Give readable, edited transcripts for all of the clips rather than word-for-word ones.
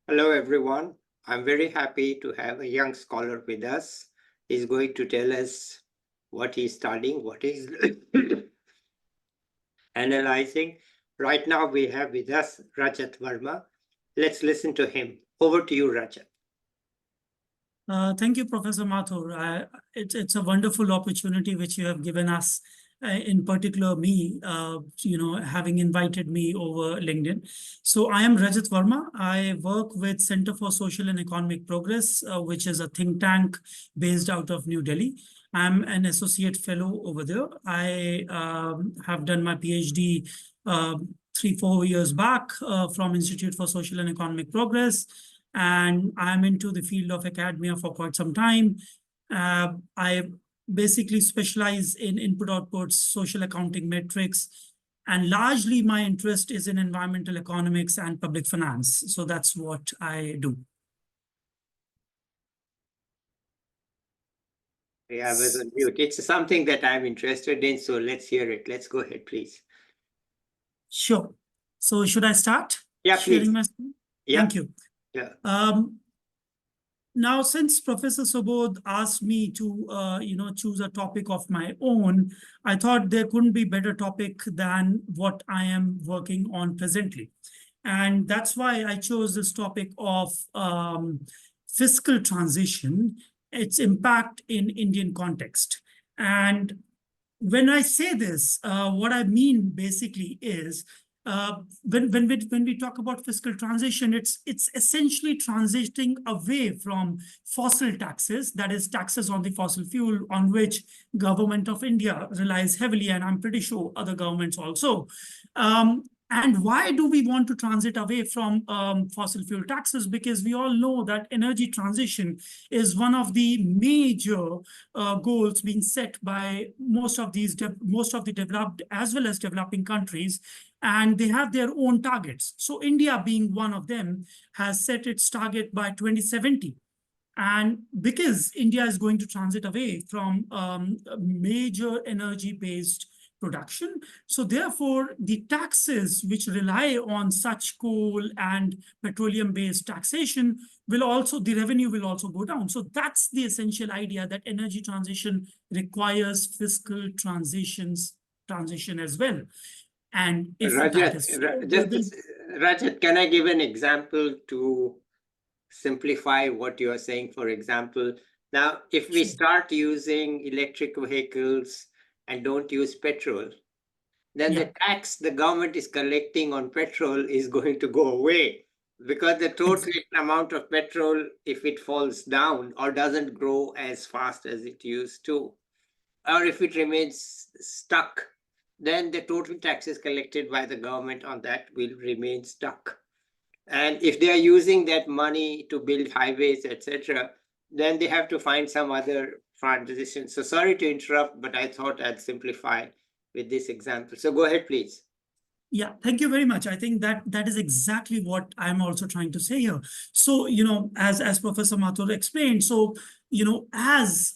Hello, everyone. I'm very happy to have a young scholar with us. He's going to tell us what he's studying, what he's analyzing. Right now, we have with us Rajat Verma. Let's listen to him. Over to you, Rajat. Thank you, Professor Mathur. It's a wonderful opportunity which you have given us, in particular me, having invited me over LinkedIn. So I am Rajat Verma. I work with Center for Social and Economic Progress, which is a think tank based out of New Delhi. I'm an associate fellow over there. I have done my PhD 3-4 years back from Institute for Social and Economic Progress, and I'm into the field of academia for quite some time. I basically specialize in input-outputs, social accounting metrics, and largely my interest is in environmental economics and public finance. So that's what I do. Yeah, I was on mute. It's something that I'm interested in, so let's hear it. Let's go ahead, please. Sure. So should I start? Yeah, please. Sharing my screen? Yeah. Thank you. Yeah. Now, since Professor Subodh asked me to, choose a topic of my own, I thought there couldn't be better topic than what I am working on presently. And that's why I chose this topic of fiscal transition, its impact in Indian context. And when I say this, what I mean basically is when we talk about fiscal transition, it's essentially transiting away from fossil taxes, that is taxes on the fossil fuel on which government of India relies heavily, and I'm pretty sure other governments also. And why do we want to transit away from fossil fuel taxes? Because we all know that energy transition is one of the major goals being set by most of the developed as well as developing countries, and they have their own targets. So India, being one of them, has set its target by 2070. And because India is going to transit away from major energy-based production, so therefore the taxes which rely on such coal and petroleum-based taxation will also, the revenue will also go down. So that's the essential idea, that energy transition requires fiscal transition as well. And if Rajat, can I give an example to simplify what you are saying? For example, now, if we start using electric vehicles and don't use petrol, then the tax the government is collecting on petrol is going to go away, because the total amount of petrol, if it falls down or doesn't grow as fast as it used to, or if it remains stuck, then the total taxes collected by the government on that will remain stuck. And if they are using that money to build highways, etc., then they have to find some other transition. So sorry to interrupt, but I thought I'd simplify with this example. So go ahead, please. Yeah, thank you very much. I think that is exactly what I'm also trying to say here. So, as Professor Mathur explained, so, as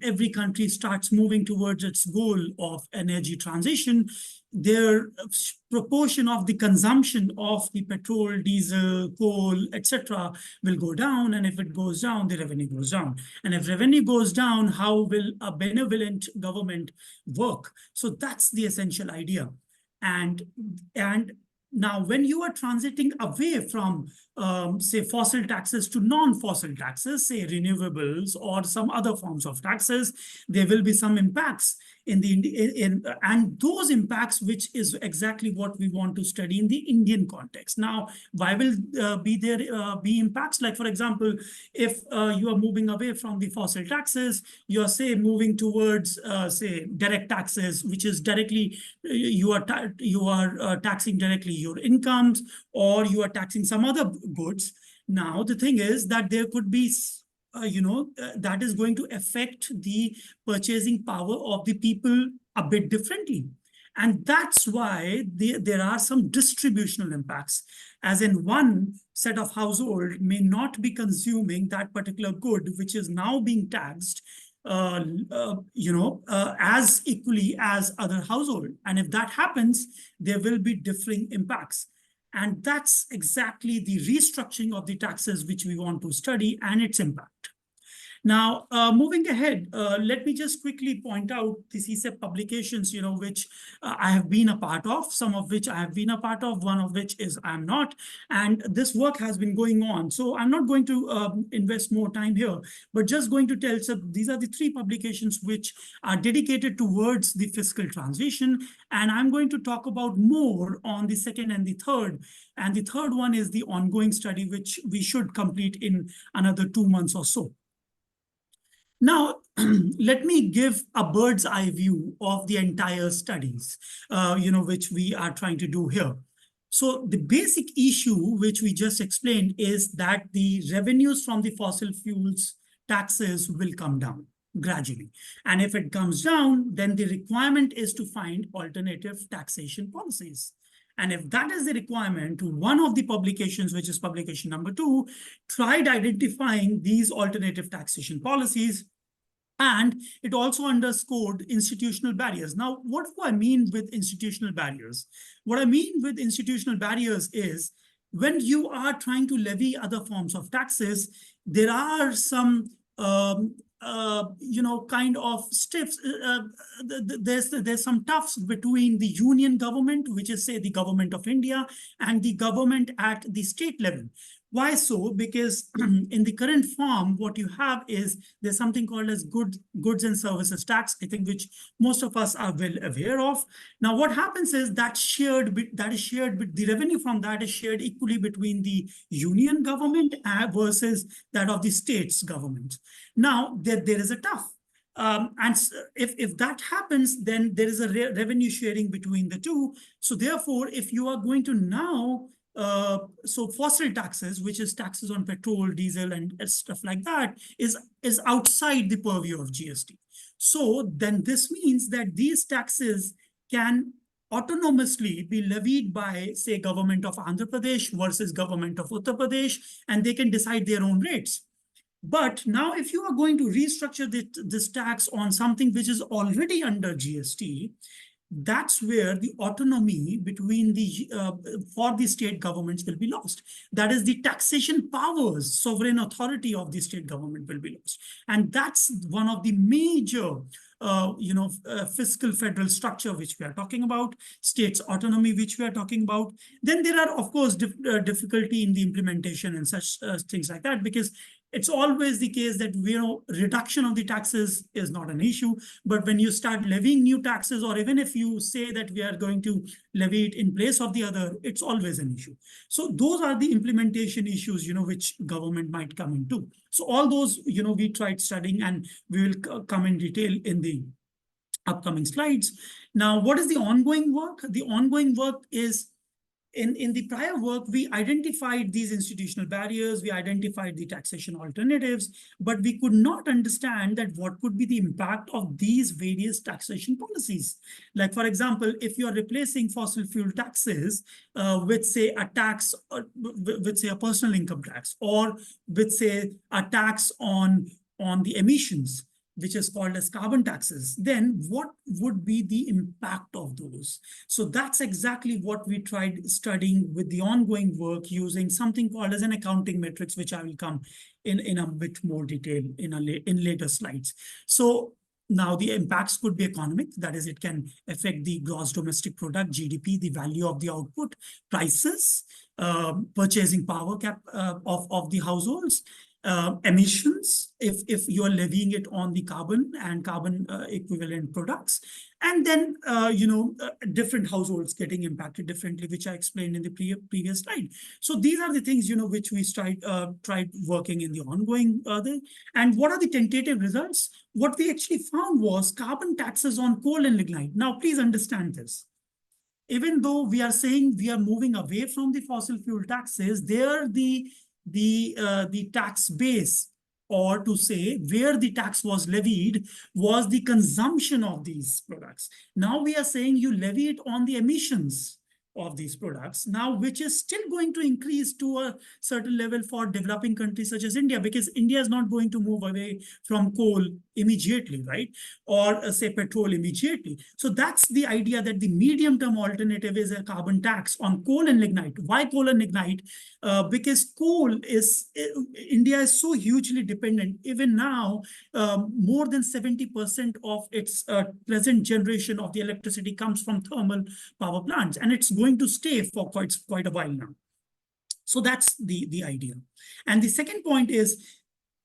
every country starts moving towards its goal of energy transition, their proportion of the consumption of the petrol, diesel, coal, etc. will go down. And if it goes down, the revenue goes down. And if revenue goes down, how will a benevolent government work? So that's the essential idea. And now, when you are transiting away from, say, fossil taxes to non-fossil taxes, say renewables or some other forms of taxes, there will be some impacts and those impacts, which is exactly what we want to study in the Indian context. Now, why will there be impacts? Like, for example, if you are moving away from the fossil taxes, you are, say, moving towards, say, direct taxes, which is directly you are taxing directly your incomes, or you are taxing some other goods. Now, the thing is that there could be that is going to affect the purchasing power of the people a bit differently. And that's why there are some distributional impacts, as in one set of household may not be consuming that particular good, which is now being taxed as equally as other household. And if that happens, there will be differing impacts. And that's exactly the restructuring of the taxes which we want to study and its impact. Now, moving ahead, let me just quickly point out the CSEP publications, which I have been a part of, some of which I have been a part of, one of which is I'm not. And this work has been going on. So I'm not going to invest more time here, but just going to tell, so these are the 3 publications which are dedicated towards the fiscal transition. And I'm going to talk about more on the second and the third. And the third one is the ongoing study, which we should complete in another 2 months or so. Now, let me give a bird's eye view of the entire studies, which we are trying to do here. So the basic issue which we just explained is that the revenues from the fossil fuels taxes will come down gradually. And if it comes down, then the requirement is to find alternative taxation policies. And if that is the requirement, one of the publications, which is publication number 2, tried identifying these alternative taxation policies. And it also underscored institutional barriers. Now, what do I mean with institutional barriers? What I mean with institutional barriers is when you are trying to levy other forms of taxes, there are some kind of stiffs. There's some toughs between the union government, which is, say, the government of India, and the government at the state level. Why so? Because in the current form, what you have is there's something called as goods and services tax, I think, which most of us are well aware of. Now, what happens is that the revenue from that is shared equally between the union government versus that of the state's government. Now, there is a tough. And if that happens, then there is a revenue sharing between the two. So therefore, if you are going to now so fossil taxes, which is taxes on petrol, diesel, and stuff like that, is outside the purview of GST. So then this means that these taxes can autonomously be levied by, say, government of Andhra Pradesh versus government of Uttar Pradesh, and they can decide their own rates. But now, if you are going to restructure this tax on something which is already under GST, that's where the autonomy between for the state governments will be lost. That is, the taxation powers, sovereign authority of the state government will be lost. And that's one of the major fiscal federal structure which we are talking about, states autonomy which we are talking about. Then there are, of course, difficulty in the implementation and such things like that, because it's always the case that reduction of the taxes is not an issue, but when you start levying new taxes, or even if you say that we are going to levy it in place of the other, it's always an issue. So those are the implementation issues, which government might come into. So all those, we tried studying, and we will come in detail in the upcoming slides. Now, what is the ongoing work? The ongoing work is, in the prior work, we identified these institutional barriers, we identified the taxation alternatives, but we could not understand that what could be the impact of these various taxation policies. Like, for example, if you're replacing fossil fuel taxes with, say, a tax, with, say, a personal income tax, or with, say, a tax on the emissions, which is called as carbon taxes, then what would be the impact of those? So that's exactly what we tried studying with the ongoing work, using something called as an accounting matrix, which I will come in a bit more detail in later slides. So now the impacts could be economic, that is, it can affect the gross domestic product, GDP, the value of the output, prices, purchasing power cap of the households, emissions, if you are levying it on the carbon and carbon equivalent products, and then different households getting impacted differently, which I explained in the previous slide. So these are the things which we tried working in the ongoing and what are the tentative results? What we actually found was carbon taxes on coal and lignite. Now, please understand this. Even though we are saying we are moving away from the fossil fuel taxes, there the tax base, or to say where the tax was levied, was the consumption of these products. Now we are saying you levy it on the emissions of these products, now, which is still going to increase to a certain level for developing countries such as India, because India is not going to move away from coal immediately, right? Or say petrol immediately. So that's the idea, that the medium-term alternative is a carbon tax on coal and lignite. Why coal and lignite? Because coal is, India is so hugely dependent. Even now, more than 70% of its present generation of the electricity comes from thermal power plants, and it's going to stay for quite a while now. So that's the idea. And the second point is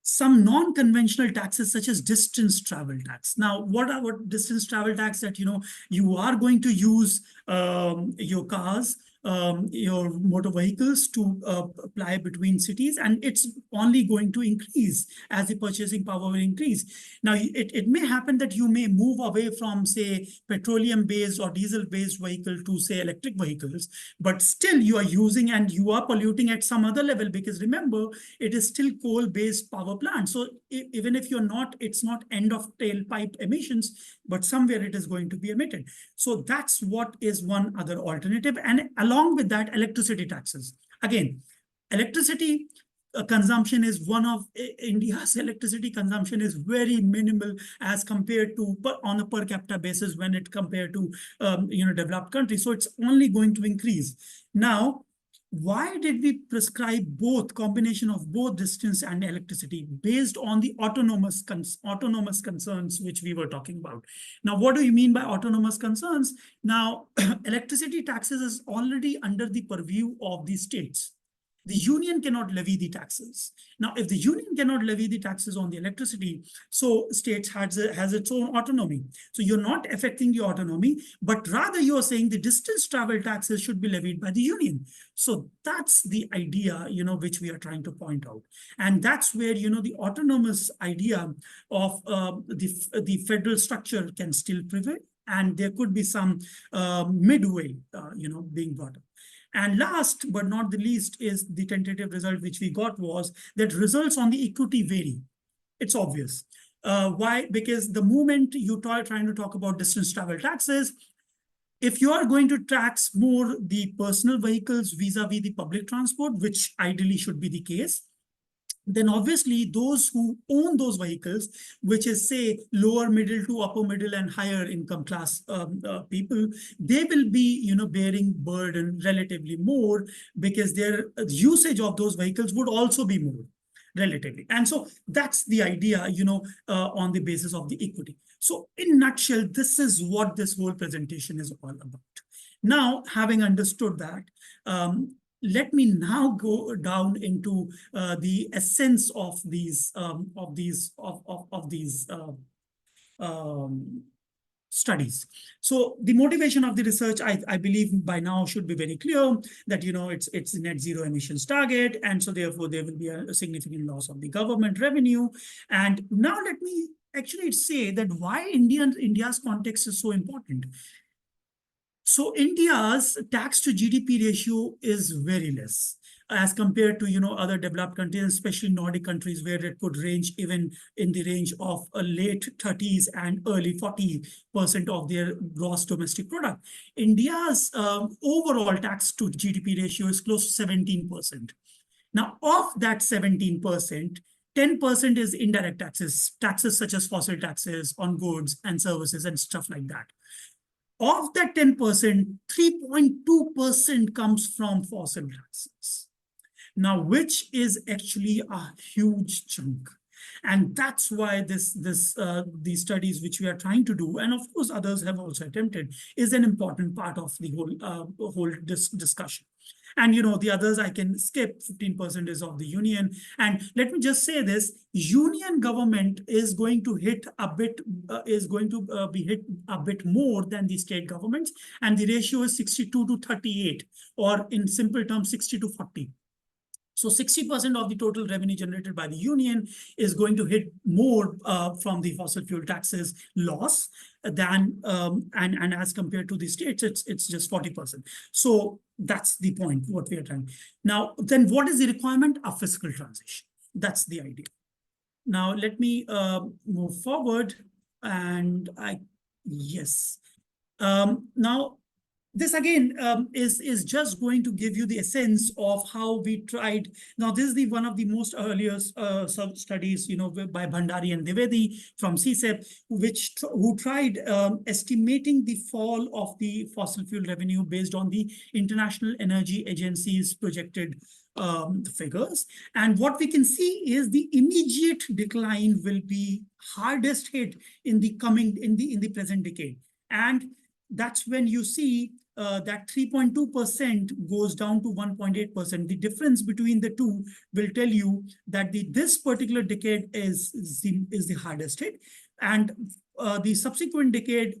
some non-conventional taxes such as distance travel tax. Now, what distance travel tax? That, you are going to use your cars, your motor vehicles to apply between cities, and it's only going to increase as the purchasing power will increase. Now, it may happen that you may move away from, say, petroleum-based or diesel-based vehicle to, say, electric vehicles, but still you are using and you are polluting at some other level, because remember, it is still coal-based power plant. So even if it's not end of tailpipe emissions, but somewhere it is going to be emitted. So that's what is one other alternative. And along with that, electricity taxes. Again, electricity consumption is one of India's electricity consumption is very minimal as compared to on a per capita basis when it compared to developed countries. So it's only going to increase. Now, why did we prescribe both, combination of both distance and electricity, based on the autonomous concerns which we were talking about? Now, what do you mean by autonomous concerns? Now, electricity taxes is already under the purview of the states. The union cannot levy the taxes. Now, if the union cannot levy the taxes on the electricity, so states has its own autonomy. So you're not affecting the autonomy, but rather you're saying the distance travel taxes should be levied by the union. So that's the idea, which we are trying to point out. And that's where, the autonomous idea of the federal structure can still prevail. And there could be some midway, being brought up. And last but not the least is the tentative result which we got was that results on the equity vary. It's obvious. Why? Because the moment you trying to talk about distance travel taxes, if you are going to tax more the personal vehicles vis-a-vis the public transport, which ideally should be the case, then obviously those who own those vehicles, which is, say, lower middle to upper middle and higher income class people, they will be, bearing burden relatively more, because their usage of those vehicles would also be more relatively. And so that's the idea, on the basis of the equity. So in nutshell, this is what this whole presentation is all about. Now, having understood that, let me now go down into the essence of these studies. So the motivation of the research, I believe by now should be very clear, that it's a net zero emissions target, and so therefore there will be a significant loss of the government revenue. And now let me actually say that why India's context is so important. So India's tax to GDP ratio is very less as compared to other developed countries, especially Nordic countries, where it could range even in the range of a late 30s and early 40% of their gross domestic product. India's overall tax to GDP ratio is close to 17%. Now, of that 17%, 10% is indirect taxes such as fossil taxes on goods and services and stuff like that. Of that 10%, 3.2% comes from fossil taxes. Now, which is actually a huge chunk. And that's why these studies which we are trying to do, and of course others have also attempted, is an important part of the whole discussion. And the others I can skip. 15% is of the union. And let me just say this: union government is going to hit a bit, be hit a bit more than the state governments, and the ratio is 62 to 38, or in simple terms, 60 to 40. So 60% of the total revenue generated by the union is going to hit more from the fossil fuel taxes loss than, and as compared to the states, it's just 40%. So that's the point, what we are trying. Now, then what is the requirement? A fiscal transition. That's the idea. Now, let me move forward, and yes. Now, this again is just going to give you the essence of how we tried. Now, this is the one of the most earliest studies, by Bhandari and Dwivedi from CSEP, who tried estimating the fall of the fossil fuel revenue based on the International Energy Agency's projected figures. And what we can see is the immediate decline will be hardest hit in the present decade. And that's when you see that 3.2% goes down to 1.8%. The difference between the two will tell you that this particular decade is the hardest hit, and the subsequent decade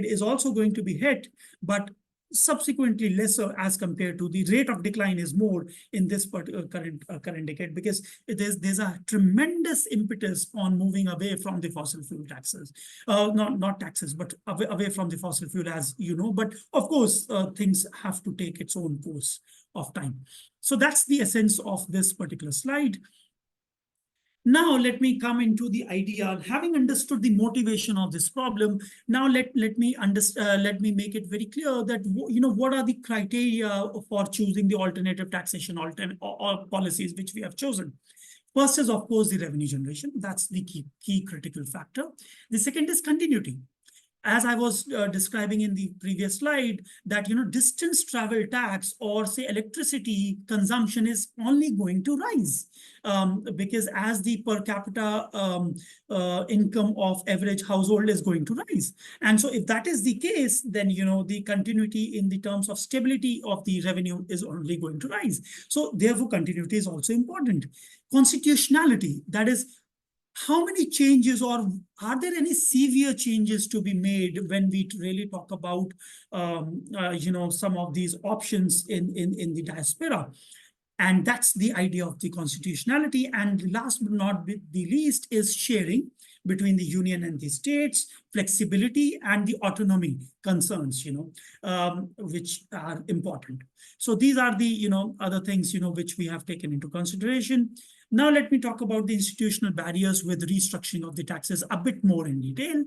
is also going to be hit, but subsequently lesser as compared to the rate of decline is more in this particular current decade, because there's a tremendous impetus on moving away from the fossil fuel taxes, not taxes, but away from the fossil fuel, as you know. But of course, things have to take its own course of time. So that's the essence of this particular slide. Now, let me come into the idea. Having understood the motivation of this problem, now let me make it very clear that what are the criteria for choosing the alternative taxation or policies which we have chosen. First is, of course, the revenue generation. That's the key critical factor. The second is continuity. As I was describing in the previous slide, that distance travel tax or say electricity consumption is only going to rise, because as the per capita income of average household is going to rise. And so if that is the case, then the continuity in the terms of stability of the revenue is only going to rise. So therefore, continuity is also important. Constitutionality, that is, how many changes, or are there any severe changes to be made when we really talk about some of these options in the diaspora? And that's the idea of the constitutionality. And last but not the least is sharing between the union and the states, flexibility, and the autonomy concerns, which are important. So these are the other things which we have taken into consideration. Now let me talk about the institutional barriers with restructuring of the taxes a bit more in detail.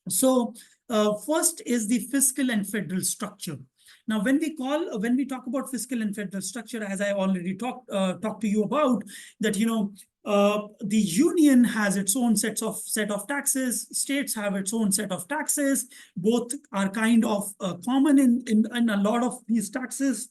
So first is the fiscal and federal structure. Now, when we talk about fiscal and federal structure, as I already talked to you about, that the union has its own set of taxes, states have its own set of taxes. Both are kind of common in a lot of these taxes.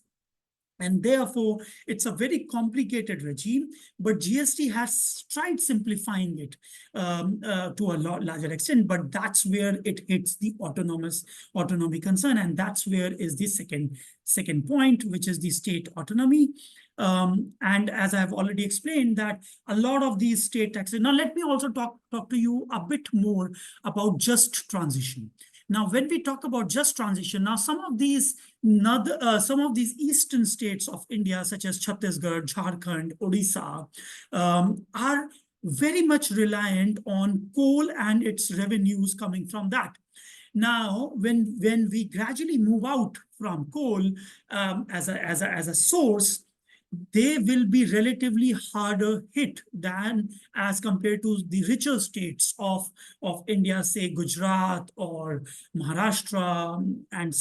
And therefore, it's a very complicated regime, but GST has tried simplifying it to a lot larger extent, but that's where it hits the autonomy concern. And that's where is the second point, which is the state autonomy. And as I've already explained, that a lot of these state taxes. Now, let me also talk to you a bit more about just transition. Now, when we talk about just transition, now some of these eastern states of India, such as Chhattisgarh, Jharkhand, Odisha, are very much reliant on coal and its revenues coming from that. Now, when we gradually move out from coal as a source, they will be relatively harder hit than as compared to the richer states of India, say Gujarat or Maharashtra, and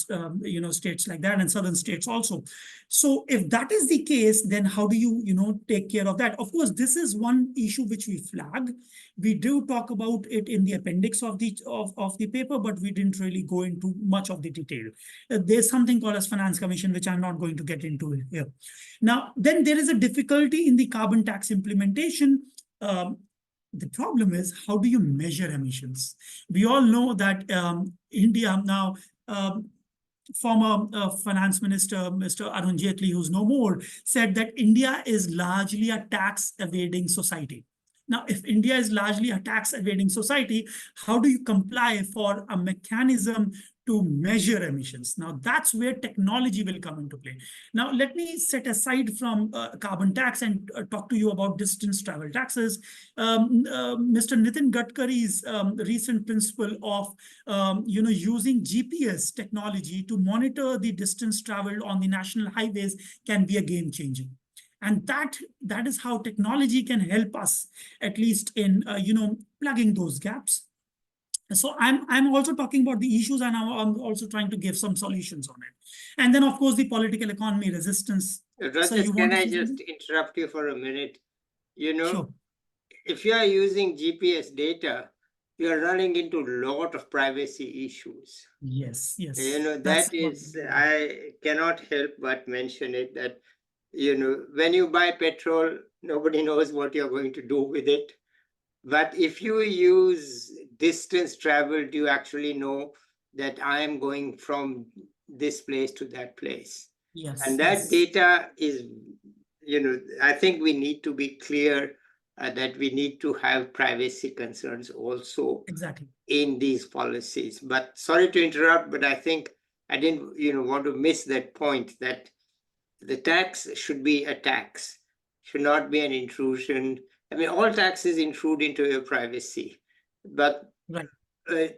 states like that, and southern states also. So if that is the case, then how do you take care of that? Of course, this is one issue which we flag. We do talk about it in the appendix of the paper, but we didn't really go into much of the detail. There's something called as finance commission, which I'm not going to get into here. Now, then there is a difficulty in the carbon tax implementation. The problem is, how do you measure emissions? We all know that India now, former finance minister, Mr. Arun Jaitley, who's no more, said that India is largely a tax evading society. Now, if India is largely a tax evading society, how do you comply for a mechanism to measure emissions? Now, that's where technology will come into play. Now, let me set aside from carbon tax and talk to you about distance travel taxes. Mr. Nitin Gadkari's recent principle of using GPS technology to monitor the distance traveled on the national highways can be a game changer. And that is how technology can help us, at least in plugging those gaps. So I'm also talking about the issues, and I'm also trying to give some solutions on it. And then, of course, the political economy resistance. So you Rajat, want can to I say just something? interrupt you for a minute? You know, Sure. if you are using GPS data, you are running into a lot of privacy issues. Yes, You yes. know, That's that what. is, I cannot help but mention it, that, you know, when you buy petrol, nobody knows what you're going to do with it. But if you use distance traveled, you actually know that I am going from this place to that place. Yes, And that yes. data is, you know, I think we need to be clear that we need to have privacy concerns also Exactly. in these policies. But sorry to interrupt, but I think I didn't, you know, want to miss that point, that the tax should be a tax, should not be an intrusion. I mean, all taxes intrude into your privacy, but Right.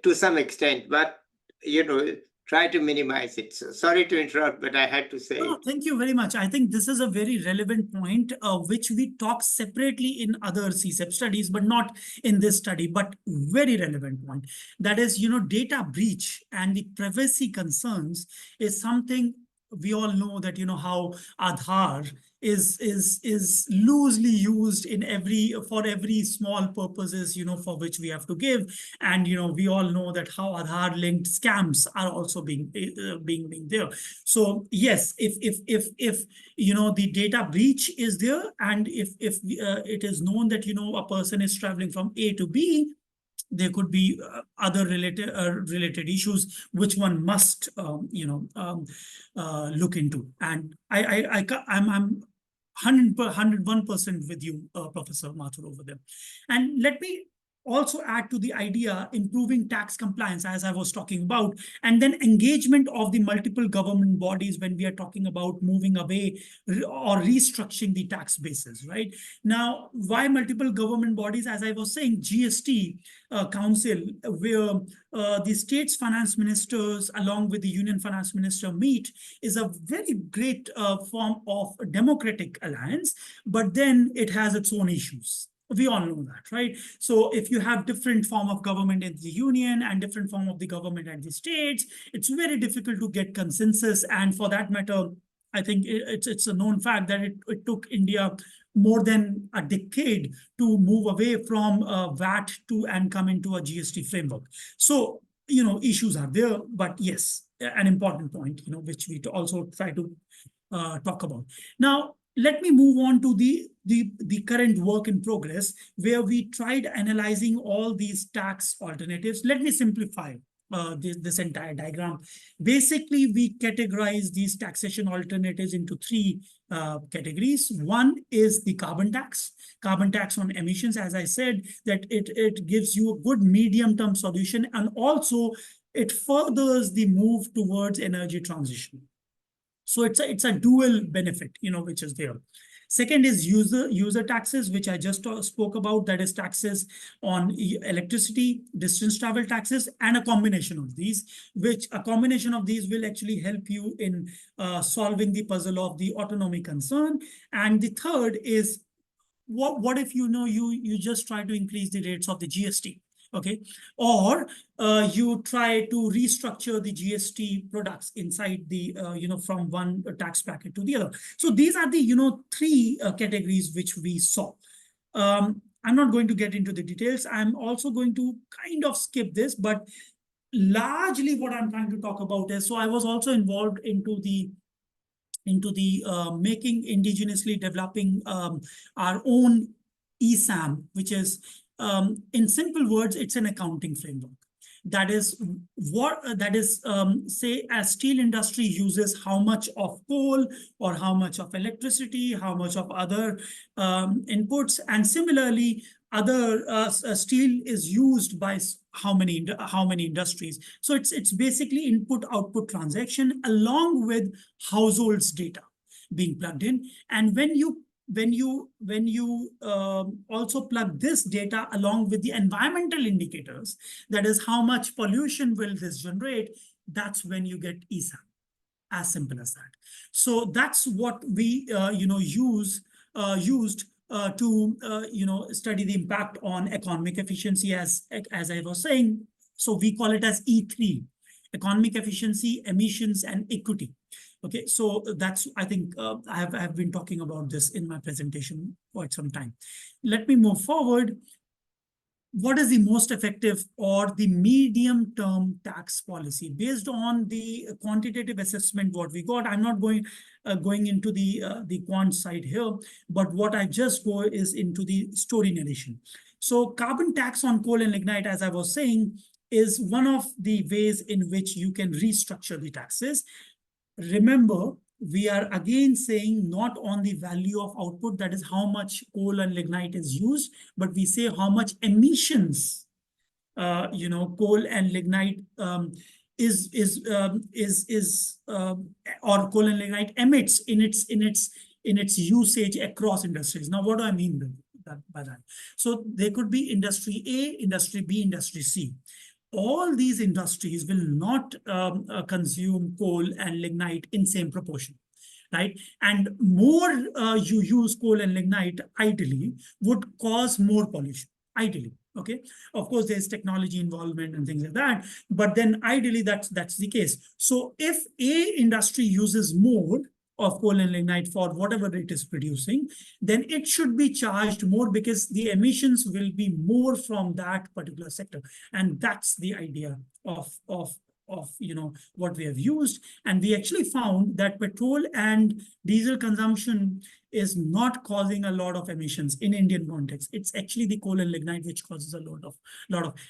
to some extent, but you know, try to minimize it. So sorry to interrupt, but I had to say No, it. thank you very much. I think this is a very relevant point, which we talk separately in other CSEP studies, but not in this study, but very relevant point. That is, data breach and the privacy concerns is something we all know that, how Aadhaar is loosely used in every small purposes, for which we have to give. And, we all know that how Aadhaar linked scams are also being there. So yes, if the data breach is there, and if it is known that a person is traveling from A to B, there could be other related issues which one must look into. And I'm 101% with you, Professor Mathur, over there. And let me also add to the idea improving tax compliance, as I was talking about, and then engagement of the multiple government bodies when we are talking about moving away or restructuring the tax bases, right? Now, why multiple government bodies? As I was saying, GST council, where the state's finance ministers along with the union finance minister meet, is a very great form of democratic alliance, but then it has its own issues. We all know that, right? So if you have different form of government in the union and different form of the government at the states, it's very difficult to get consensus. And for that matter, I think it's a known fact that it took India more than a decade to move away from VAT to and come into a GST framework. So, issues are there, but yes, an important point, which we also try to talk about. Now, let me move on to the current work in progress, where we tried analyzing all these tax alternatives. Let me simplify this entire diagram. Basically, we categorize these taxation alternatives into three categories. One is the carbon tax on emissions. As I said, that it gives you a good medium-term solution, and also it furthers the move towards energy transition. So it's a dual benefit, which is there. Second is user taxes, which I just spoke about. That is taxes on electricity, distance travel taxes, and a combination of these. Which a combination of these will actually help you in solving the puzzle of the autonomy concern. And the third is, what if you just try to increase the rates of the GST, okay, or you try to restructure the GST products inside the from one tax bracket to the other. So these are the three categories which we saw. I'm not going to get into the details. I'm also going to kind of skip this, but largely what I'm trying to talk about is, so I was also involved into the making indigenously developing our own ESAM, which is, in simple words, it's an accounting framework. That is say, as steel industry uses how much of coal or how much of electricity, how much of other inputs, and similarly, other steel is used by how many industries. So it's basically input output transaction along with households data being plugged in. And when you also plug this data along with the environmental indicators, that is how much pollution will this generate, that's when you get ESAM. As simple as that. So that's what we used to study the impact on economic efficiency, as I was saying. So we call it as E3, economic efficiency, emissions, and equity. Okay, so that's, I think I have been talking about this in my presentation quite some time. Let me move forward. What is the most effective or the medium-term tax policy based on the quantitative assessment what we got? I'm not going into the quant side here, but what I just go is into the story narration. So carbon tax on coal and lignite, as I was saying, is one of the ways in which you can restructure the taxes. Remember, we are again saying not on the value of output, that is how much coal and lignite is used, but we say how much emissions, coal and lignite or coal and lignite emits in its usage across industries. Now, what do I mean by that? So there could be industry A, industry B, industry C. All these industries will not consume coal and lignite in same proportion, right? And more you use coal and lignite, ideally, would cause more pollution, ideally. Okay, of course, there's technology involvement and things like that, but then ideally that's the case. So if a industry uses more of coal and lignite for whatever it is producing, then it should be charged more because the emissions will be more from that particular sector. And that's the idea of what we have used. And we actually found that petrol and diesel consumption is not causing a lot of emissions in Indian context. It's actually the coal and lignite which causes a lot of,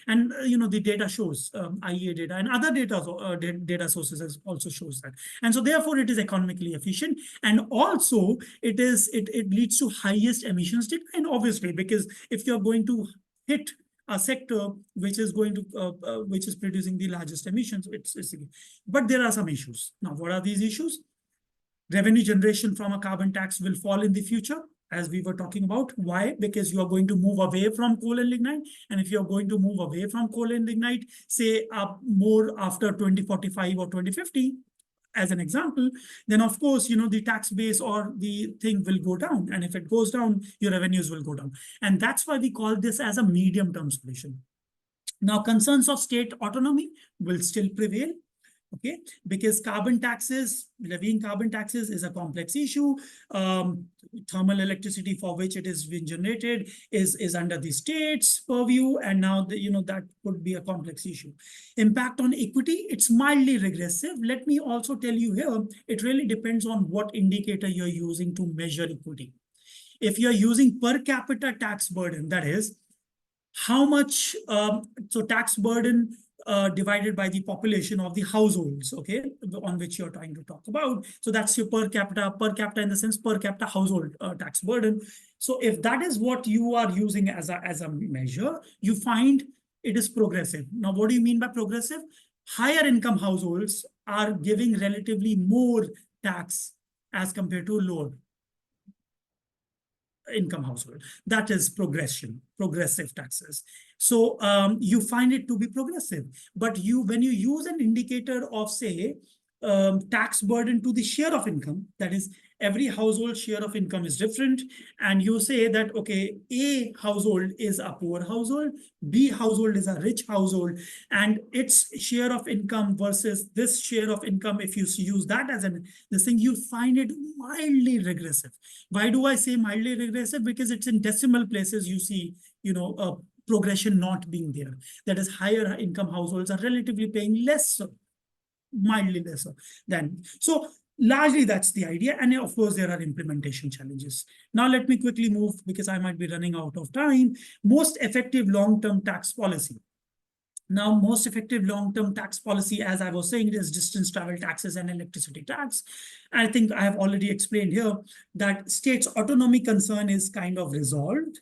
and the data shows, IEA data and other data sources also shows that. And so therefore it is economically efficient, and also it leads to highest emissions decline, obviously, because if you're going to hit a sector which is going to which is producing the largest emissions, but there are some issues. Now, what are these issues? Revenue generation from a carbon tax will fall in the future, as we were talking about. Why? Because you are going to move away from coal and lignite. And if you're going to move away from coal and lignite, say more after 2045 or 2050, as an example, then of course, the tax base or the thing will go down. And if it goes down, your revenues will go down. And that's why we call this as a medium-term solution. Now, concerns of state autonomy will still prevail. Okay, because levying carbon taxes is a complex issue. Thermal electricity for which it is being generated is under the state's purview, and now that could be a complex issue. Impact on equity, it's mildly regressive. Let me also tell you here, it really depends on what indicator you're using to measure equity. If you're using per capita tax burden, that is how much, so tax burden divided by the population of the households, okay, on which you're trying to talk about. So that's your per capita in the sense per capita household tax burden. So if that is what you are using as a measure, you find it is progressive. Now, what do you mean by progressive? Higher income households are giving relatively more tax as compared to lower income household. That is progressive taxes. So you find it to be progressive. But when you use an indicator of, say, tax burden to the share of income, that is, every household share of income is different, and you say that, okay, A household is a poor household, B household is a rich household, and its share of income versus this share of income, if you use that as this thing, you find it mildly regressive. Why do I say mildly regressive? Because it's in decimal places you see, progression not being there. That is, higher income households are relatively paying less, mildly lesser than. So largely that's the idea. And of course, there are implementation challenges. Now, let me quickly move, because I might be running out of time. Most effective long-term tax policy. Now, most effective long-term tax policy, as I was saying, is distance travel taxes and electricity tax. I think I have already explained here that states' autonomy concern is kind of resolved.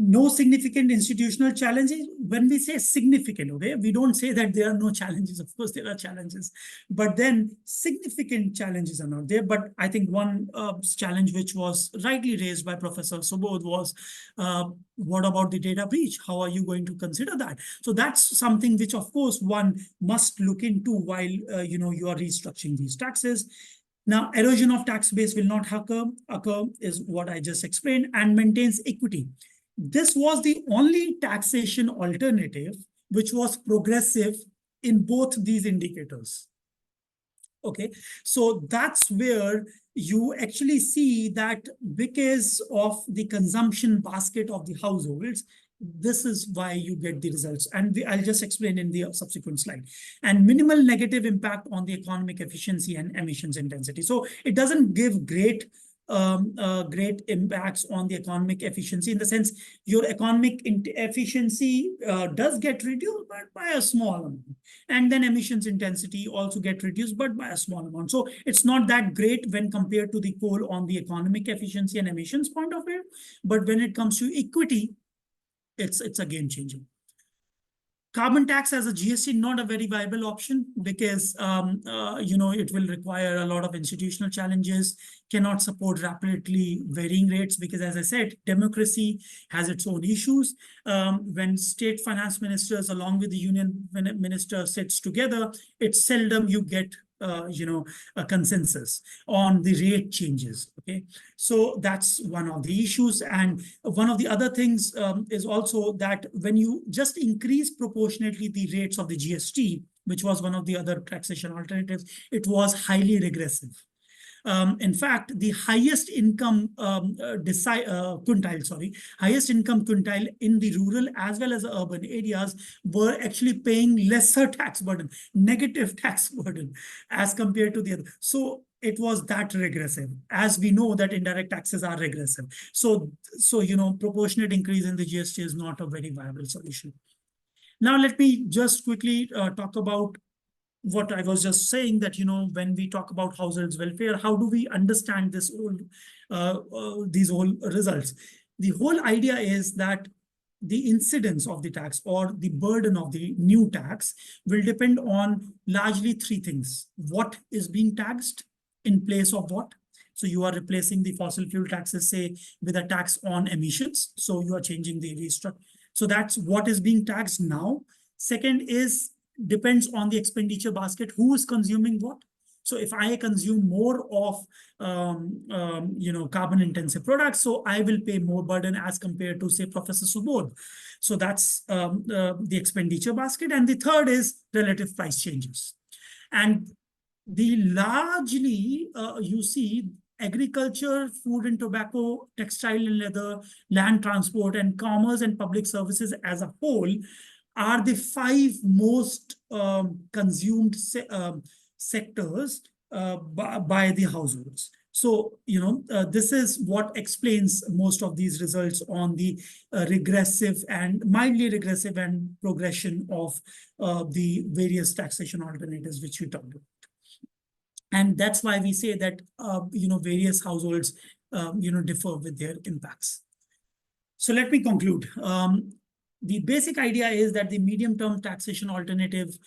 No significant institutional challenges. When we say significant, okay, we don't say that there are no challenges. Of course, there are challenges, but then significant challenges are not there. But I think one challenge which was rightly raised by Professor Subodh was, what about the data breach? How are you going to consider that? So that's something which, of course, one must look into while you are restructuring these taxes. Now, erosion of tax base will not occur is what I just explained, and maintains equity. This was the only taxation alternative which was progressive in both these indicators. Okay, so that's where you actually see that because of the consumption basket of the households, this is why you get the results. And I'll just explain in the subsequent slide. And minimal negative impact on the economic efficiency and emissions intensity. So it doesn't give great great impacts on the economic efficiency, in the sense your economic efficiency does get reduced, but by a small amount. And then emissions intensity also get reduced, but by a small amount. So it's not that great when compared to the coal on the economic efficiency and emissions point of view. But when it comes to equity, it's a game changer. Carbon tax as a GST, not a very viable option, because it will require a lot of institutional challenges, cannot support rapidly varying rates, because as I said, democracy has its own issues. When state finance ministers along with the union minister sits together, it's seldom you get a consensus on the rate changes. Okay, so that's one of the issues. And one of the other things is also that when you just increase proportionately the rates of the GST, which was one of the other taxation alternatives, it was highly regressive. In fact, the highest income highest income quintile in the rural as well as urban areas were actually paying lesser tax burden, negative tax burden, as compared to the other. So it was that regressive, as we know that indirect taxes are regressive. So proportionate increase in the GST is not a very viable solution. Now, let me just quickly talk about what I was just saying, that, when we talk about households welfare, how do we understand this these whole results? The whole idea is that the incidence of the tax or the burden of the new tax will depend on largely three things. What is being taxed in place of what? So you are replacing the fossil fuel taxes, say, with a tax on emissions. So you are changing the restructure. So that's what is being taxed now. Second is depends on the expenditure basket, who is consuming what. So if I consume more of carbon intensive products, so I will pay more burden as compared to, say, Professor Subodh. So that's the expenditure basket. And the third is relative price changes. And the largely you see agriculture, food and tobacco, textile and leather, land transport, and commerce and public services as a whole are the five most consumed sectors by the households. So, this is what explains most of these results on the regressive and mildly regressive and progression of the various taxation alternatives which we talked about. And that's why we say that, various households, differ with their impacts. So let me conclude. The basic idea is that the medium-term taxation alternative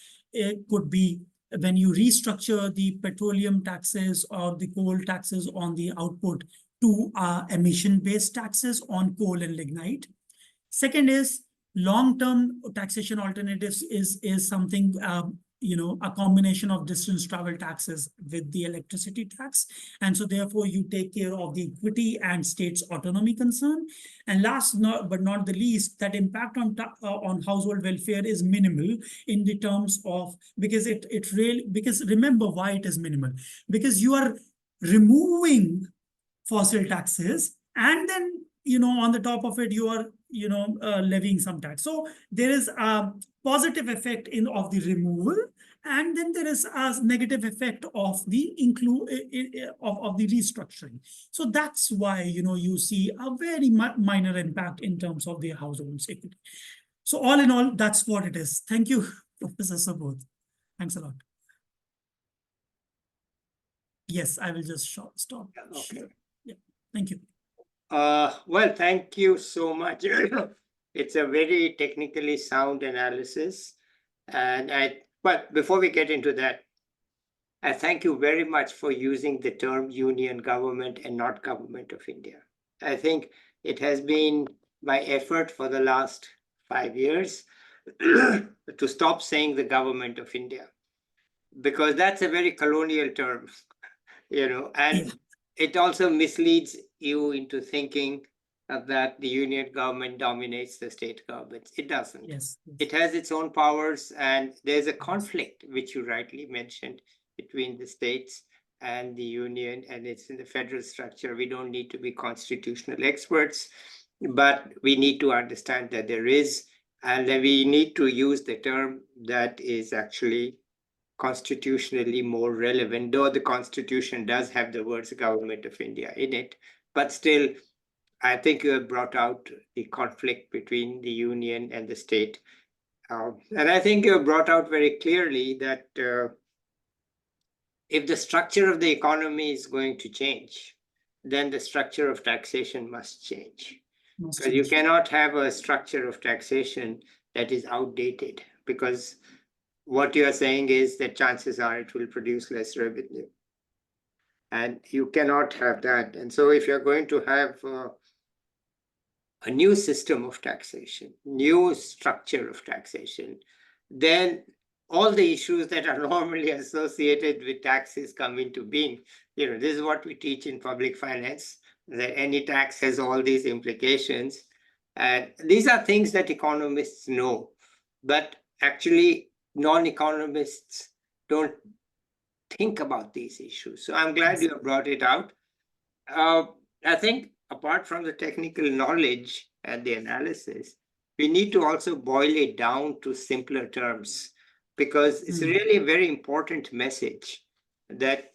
could be when you restructure the petroleum taxes or the coal taxes on the output to emission-based taxes on coal and lignite. Second is long-term taxation alternatives is something a combination of distance travel taxes with the electricity tax. And so therefore you take care of the equity and state's autonomy concern. And last but not the least, that impact on household welfare is minimal in the terms of, because because remember why it is minimal, because you are removing fossil taxes and then, on the top of it, you are, levying some tax. So there is a positive effect of the removal, and then there is a negative effect of the of the restructuring. So that's why, you see a very minor impact in terms of the household equity. So all in all, that's what it is. Thank you, Professor Subodh. Thanks a lot. Yes, I will just stop. Okay. Yeah, thank you. Well, thank you so much. It's a very technically sound analysis. And but before we get into that, I thank you very much for using the term union government and not government of India. I think it has been my effort for the last 5 years to stop saying the government of India, because that's a very colonial term, and it also misleads you into thinking that the union government dominates the state governments. It doesn't. Yes. It has its own powers, and there's a conflict, which you rightly mentioned, between the states and the union, and it's in the federal structure. We don't need to be constitutional experts, but we need to understand that there is, and we need to use the term that is actually constitutionally more relevant, though the Constitution does have the words Government of India in it. But still, I think you have brought out the conflict between the union and the state. And I think you have brought out very clearly that if the structure of the economy is going to change, then the structure of taxation must change. Because you cannot have a structure of taxation that is outdated, because what you are saying is that chances are it will produce less revenue. And you cannot have that. And so if you're going to have a new system of taxation, new structure of taxation, then all the issues that are normally associated with taxes come into being. This is what we teach in public finance, that any tax has all these implications. And these are things that economists know, but actually non-economists don't think about these issues. So I'm glad you have brought it out. I think apart from the technical knowledge and the analysis, we need to also boil it down to simpler terms, because it's really a very important message that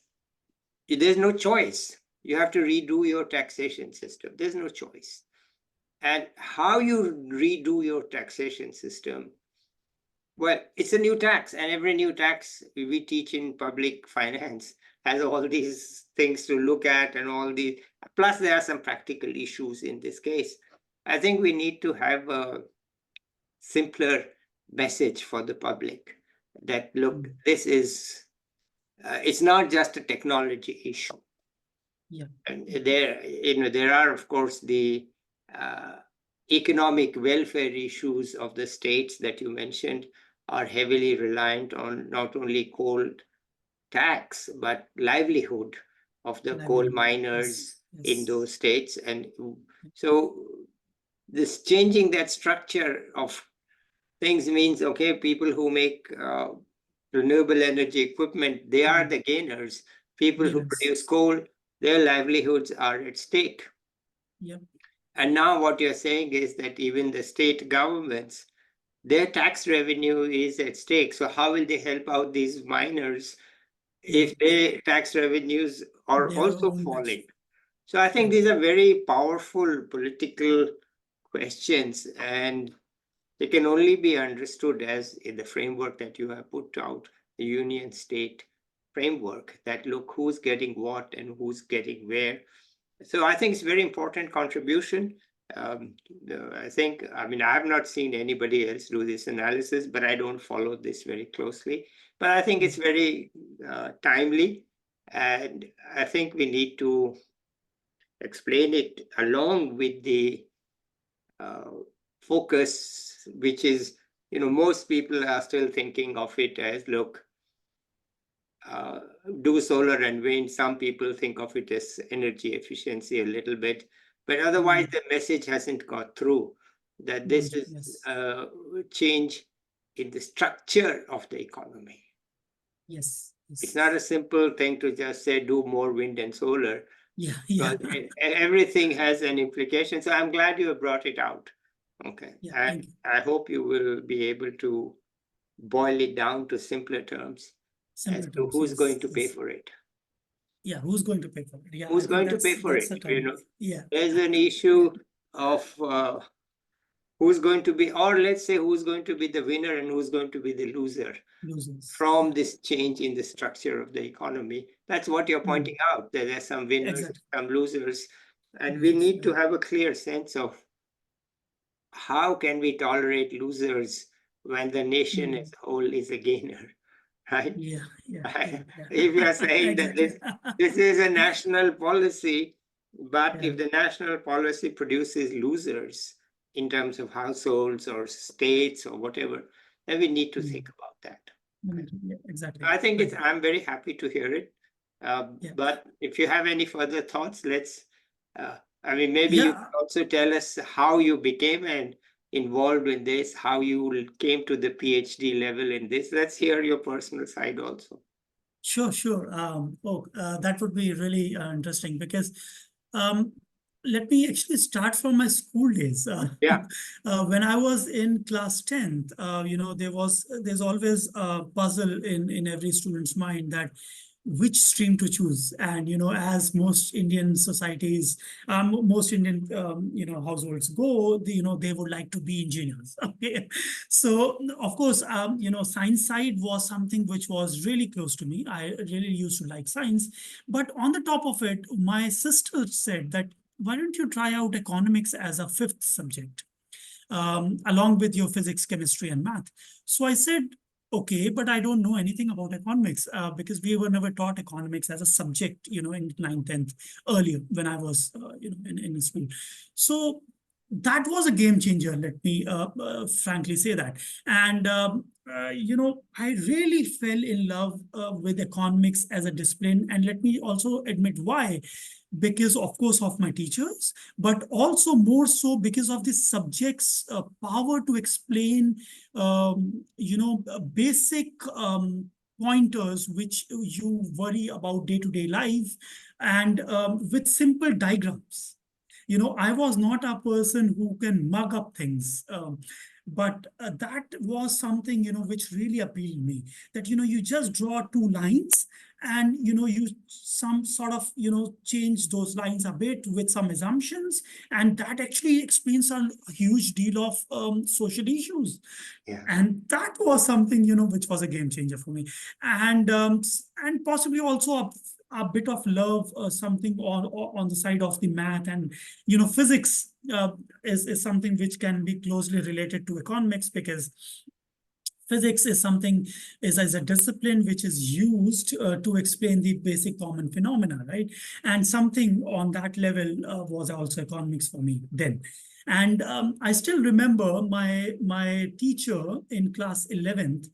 there's no choice. You have to redo your taxation system. There's no choice. And how you redo your taxation system, well, it's a new tax, and every new tax we teach in public finance has all these things to look at, and all the, plus there are some practical issues in this case. I think we need to have a simpler message for the public that, look, this is, it's not just a technology issue. Yeah. And there are, of course, the economic welfare issues of the states that you mentioned are heavily reliant on not only coal tax, but livelihood of the coal miners in those states. And so this changing that structure of things means, okay, people who make renewable energy equipment, they are the gainers. People who produce coal, their livelihoods are at stake. Yep. And now what you're saying is that even the state governments, their tax revenue is at stake. So how will they help out these miners if their tax revenues are also falling? So I think these are very powerful political questions, and they can only be understood as in the framework that you have put out, the union state framework, that look, who's getting what and who's getting where. So I think it's a very important contribution. I think, I have not seen anybody else do this analysis, but I don't follow this very closely. But I think it's very timely, and I think we need to explain it along with the focus, which is, most people are still thinking of it as, look, do solar and wind. Some people think of it as energy efficiency a little bit, but otherwise the message hasn't got through that this is a change in the structure of the economy. Yes. It's not a simple thing to just say do more wind and solar. Yeah. Everything has an implication. So I'm glad you have brought it out. Okay. And I hope you will be able to boil it down to simpler terms as to who's going to pay for it. Yeah, who's going to pay for it? Yeah, who's going to pay for it? Yeah. There's an issue of who's going to be, or let's say who's going to be the winner and who's going to be the loser from this change in the structure of the economy. That's what you're pointing out, that there's some winners, some losers, and we need to have a clear sense of how can we tolerate losers when the nation as a whole is a gainer, right? Yeah. If you are saying that this is a national policy, but if the national policy produces losers in terms of households or states or whatever, then we need to think about that. Yeah, exactly. I think I'm very happy to hear it. But if you have any further thoughts, let's I mean, maybe you Yeah, could also tell us how you became and involved in this, how you came to the PhD level in this. Let's hear your personal side also. sure, sure. That would be really interesting because um, let me actually start from my school days. Yeah, When I was in class 10th, there's always a puzzle in every student's mind that which stream to choose. And, as most Indian societies, most Indian, households go, they would like to be engineers. Okay. So, of course, science side was something which was really close to me. I really used to like science. But on the top of it, my sister said that, why don't you try out economics as a fifth subject? Along with your physics, chemistry, and math. So I said, okay, but I don't know anything about economics because we were never taught economics as a subject, in 9th, 10th, earlier when I was, in school. So that was a game changer, let me frankly say that. And, I really fell in love with economics as a discipline. And let me also admit why. Because, of course, of my teachers, but also more so because of the subject's power to explain, basic pointers which you worry about day-to-day life, and with simple diagrams. I was not a person who can mug up things. But that was something, which really appealed me. That, you just draw two lines and, you some sort of, change those lines a bit with some assumptions. And that actually explains a huge deal of social issues. yeah. And that was something, which was a game changer for me. And possibly also a bit of love, something on the side of the math. And physics is something which can be closely related to economics, because physics is something is as a discipline which is used to explain the basic common phenomena, right? And something on that level was also economics for me then. And I still remember my teacher in class 11th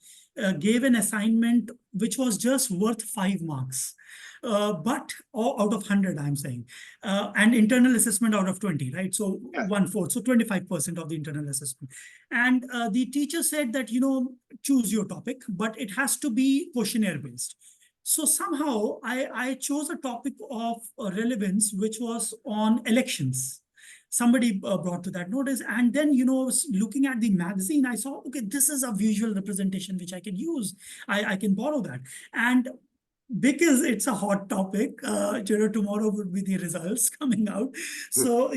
gave an assignment which was just worth 5 marks. But out of 100, I'm saying, and internal assessment out of 20, right? So Yeah. 1/4, so 25% of the internal assessment. And the teacher said that, choose your topic, but it has to be questionnaire based. So somehow I chose a topic of relevance, which was on elections. Somebody brought to that notice. And then, looking at the magazine, I saw, okay, this is a visual representation which I can use. I can borrow that. And because it's a hot topic, tomorrow would be the results coming out. So,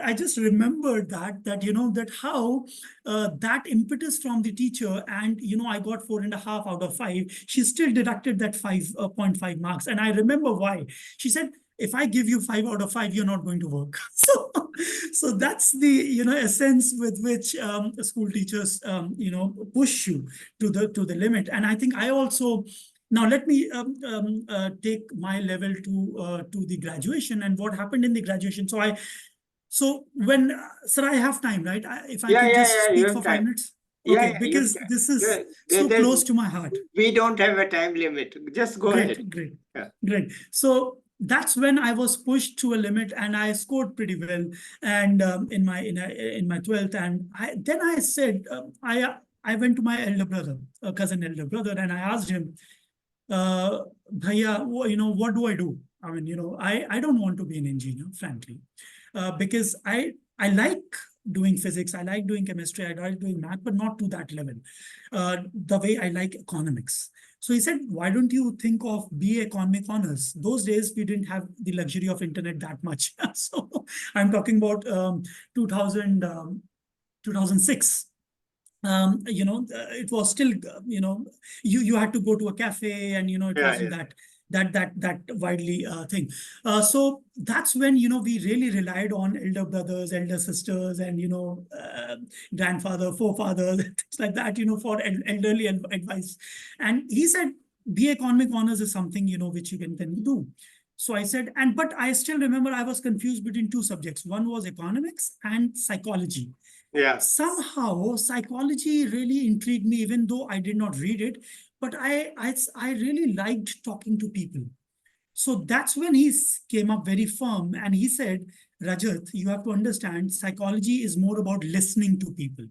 I just remembered that how that impetus from the teacher, and, I got 4.5 out of 5. She still deducted that 5.5 marks. And I remember why. She said, if I give you 5 out of 5, you're not going to work. So that's the, essence with which school teachers, push you to the limit. And I think I also, now let me take my level to the graduation and what happened in the graduation. So when, sir, I have time, right? If I Yeah, could yeah, just yeah, you speak have for five time. minutes, Yeah, okay, yeah, you have because time. this is so There's, close to my heart. we don't have a time limit. Just go ahead. Great, great, Yeah. great. So that's when I was pushed to a limit, and I scored pretty well. And in my 12th, and then I said, I went to my elder brother, a cousin elder brother, and I asked him, Bhaiya, what do I do? I mean, I don't want to be an engineer, frankly, because I like doing physics, I like doing chemistry, I like doing math, but not to that level, the way I like economics. So he said, why don't you think of BA Economic Honors? Those days, we didn't have the luxury of internet that much. So I'm talking about 2000, 2006. It was still, you had to go to a cafe, and, it Yeah, wasn't yeah. that widely thing. So that's when, we really relied on elder brothers, elder sisters, and, grandfather, forefathers, things like that, for elderly advice. And he said, be economic honors is something, which you can then do. So I said, but I still remember I was confused between two subjects. One was economics and psychology. Yeah. Somehow psychology really intrigued me, even though I did not read it. But I really liked talking to people. So that's when he came up very firm and he said, Rajat, you have to understand psychology is more about listening to people.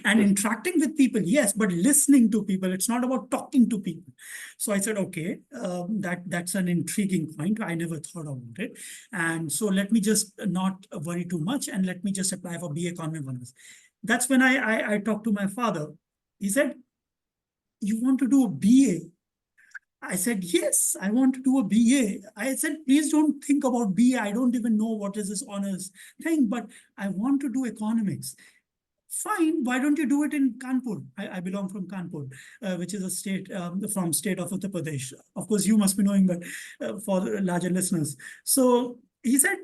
And interacting with people, yes, but listening to people, it's not about talking to people. So I said, okay, that's an intriguing point. I never thought about it. And so let me just not worry too much and let me just apply for BA Economic Honors. That's when I talked to my father. He said, you want to do a BA? I said, yes, I want to do a BA. I said, please don't think about BA. I don't even know what is this honors thing, but I want to do economics. Fine, why don't you do it in Kanpur? I belong from Kanpur, which is a state from state of Uttar Pradesh. Of course, you must be knowing, but for larger listeners. So he said,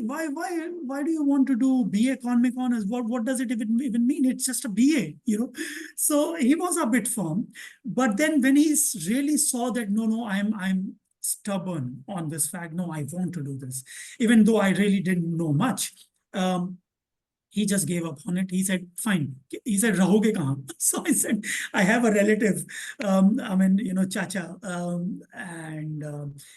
why do you want to do BA Economic Honors? What does it even mean? It's just a BA, you know. So he was a bit firm, but then when he really saw that no, I'm stubborn on this fact. No, I want to do this, even though I really didn't know much. He just gave up on it. He said, fine. He said, rahoge kahan? So I said, I have a relative, Chacha, and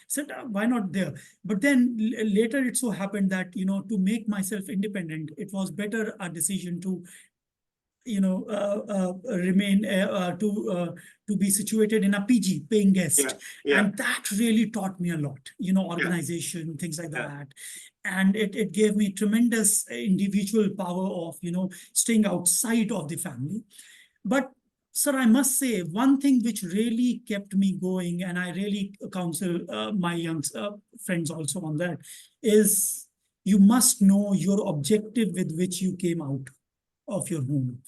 said, why not there? But then later it so happened that, to make myself independent, it was better a decision to remain to be situated in a PG, paying guest. And that really taught me a lot, organization, things like that. And it gave me tremendous individual power of, staying outside of the family. But sir, I must say one thing which really kept me going, and I really counsel my young friends also on that, is you must know your objective with which you came out of your home.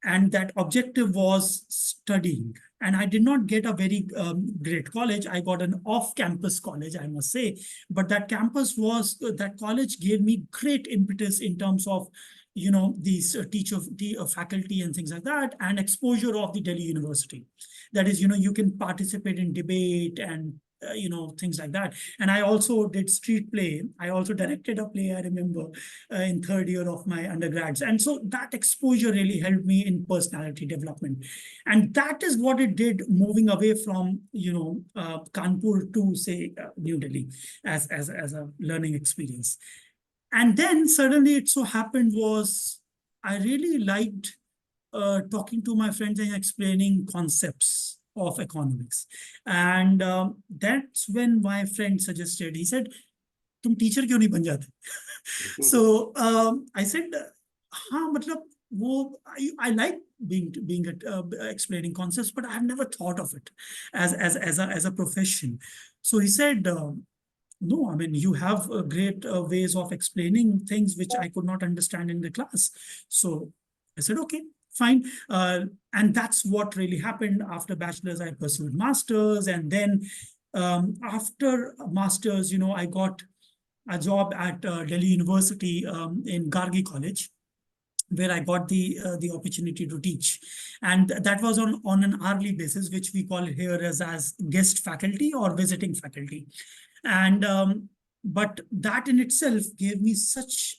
And that objective was studying. And I did not get a very great college. I got an off-campus college, I must say. But that that college gave me great impetus in terms of, these faculty and things like that, and exposure of the Delhi University. That is, you can participate in debate and things like that. And I also did street play. I also directed a play, I remember, in third year of my undergrads. And so that exposure really helped me in personality development. And that is what it did, moving away from, Kanpur to, say, New Delhi as a learning experience. And then suddenly it so happened was I really liked talking to my friends and explaining concepts of economics. And that's when my friend suggested, he said, तुम teacher क्यों नहीं बन जाते? So I said, हाँ मतलब वो I like being explaining concepts, but I've never thought of it as a profession. So he said, no, I mean, you have great ways of explaining things which I could not understand in the class. So I said, okay, fine. And that's what really happened. After bachelor's, I pursued master's. And then after master's, I got a job at Delhi University in Gargi College, where I got the opportunity to teach. And that was on an hourly basis, which we call it here as guest faculty or visiting faculty. And but that in itself gave me such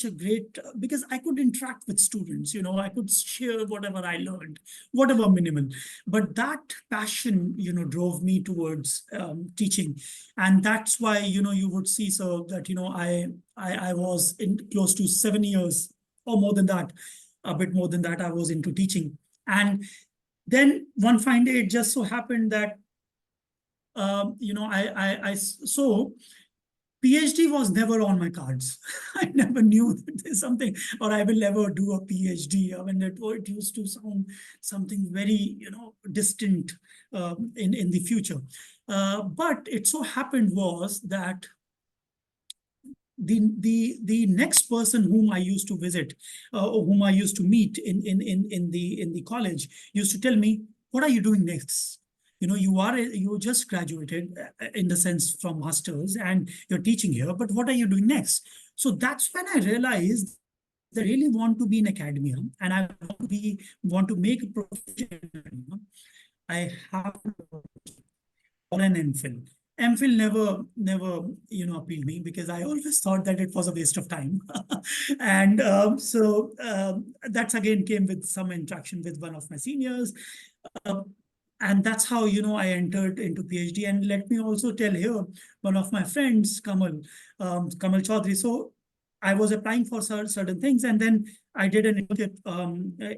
a great, because I could interact with students, I could share whatever I learned, whatever minimal. But that passion, drove me towards teaching. And that's why, you would see, so that, I was in close to 7 years or more than that, a bit more than that, I was into teaching. And then one fine day, it just so happened that, so PhD was never on my cards. I never knew that there's something, or I will never do a PhD. I mean, it used to sound something very, distant in the future. But it so happened was that the next person whom I used to visit, or whom I used to meet in the college, used to tell me, what are you doing next? You just graduated in the sense from masters and you're teaching here, but what are you doing next? So that's when I realized that I really want to be in academia and I want to make a profession. I have or an MPhil. MPhil never appealed me, because I always thought that it was a waste of time. And so that's again came with some interaction with one of my seniors. and that's how, I entered into PhD. And let me also tell here, one of my friends, Kamal Chaudhary. So I was applying for certain things, and then I did an internship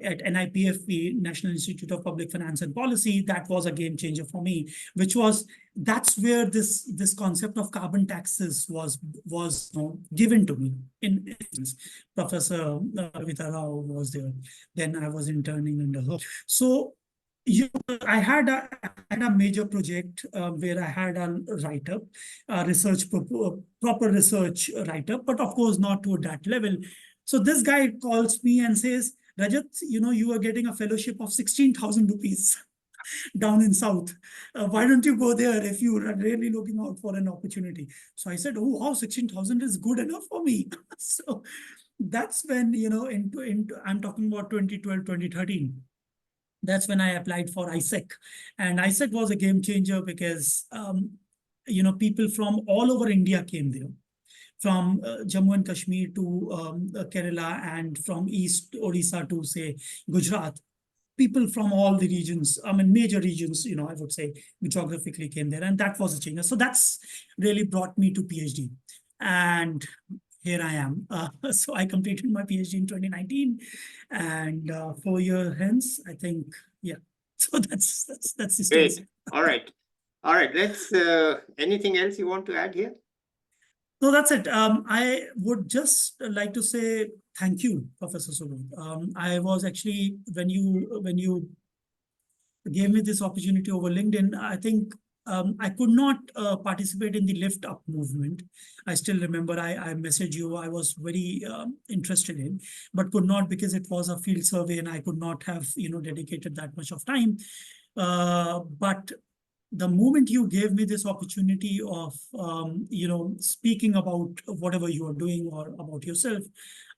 at NIPFP, National Institute of Public Finance and Policy. That was a game changer for me, that's where this concept of carbon taxes was given to me. In Professor Kavita Rao was there. Then I was interning under her. So I had a major project where I had a write-up, proper research write-up, but of course not to that level. So this guy calls me and says, Rajat, you are getting a fellowship of 16,000 rupees down in South. Why don't you go there if you are really looking out for an opportunity? So I said, oh, wow, 16,000 is good enough for me. So that's when, I'm talking about 2012, 2013. That's when I applied for ISEC. And ISEC was a game changer because, people from all over India came there, from Jammu and Kashmir to Kerala, and from East Odisha to, say, Gujarat. People from all the regions, major regions, I would say, geographically came there. And that was a change. So that's really brought me to PhD. And here I am. So I completed my PhD in 2019, and 4 years hence, I think, yeah. So that's the story. Great. All right. Let's. Anything else you want to add here? No, that's it. I would just like to say thank you, Professor Subodh. I was actually, when you gave me this opportunity over LinkedIn, I think I could not participate in the Lift Up movement. I still remember I messaged you. I was very interested in, but could not because it was a field survey and I could not have dedicated that much of time. But the moment you gave me this opportunity of speaking about whatever you are doing or about yourself,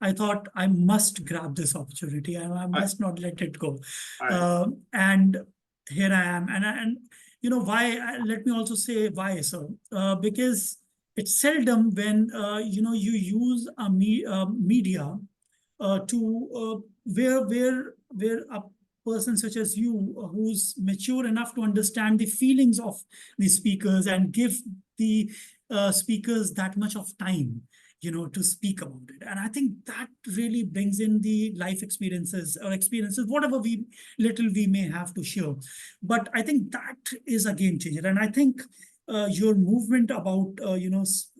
I thought I must grab this opportunity. I must not let it go. And here I am. And why? Let me also say why, sir. Because it's seldom when you use a media to where a person such as you, who's mature enough to understand the feelings of the speakers and give the speakers that much of time, to speak about it. And I think that really brings in the life experiences or experiences, whatever little we may have to share. But I think that is a game changer. And I think your movement about,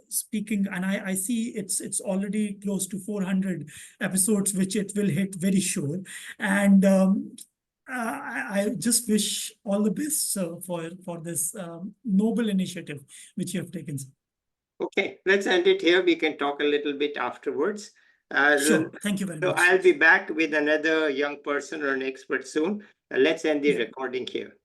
speaking, and I see it's already close to 400 episodes, which it will hit very sure. And I just wish all the best for this noble initiative which you have taken. Okay, let's end it here. We can talk a little bit afterwards. Sure. Thank you very much. So I'll be back with another young person or an expert soon. Let's end the recording here.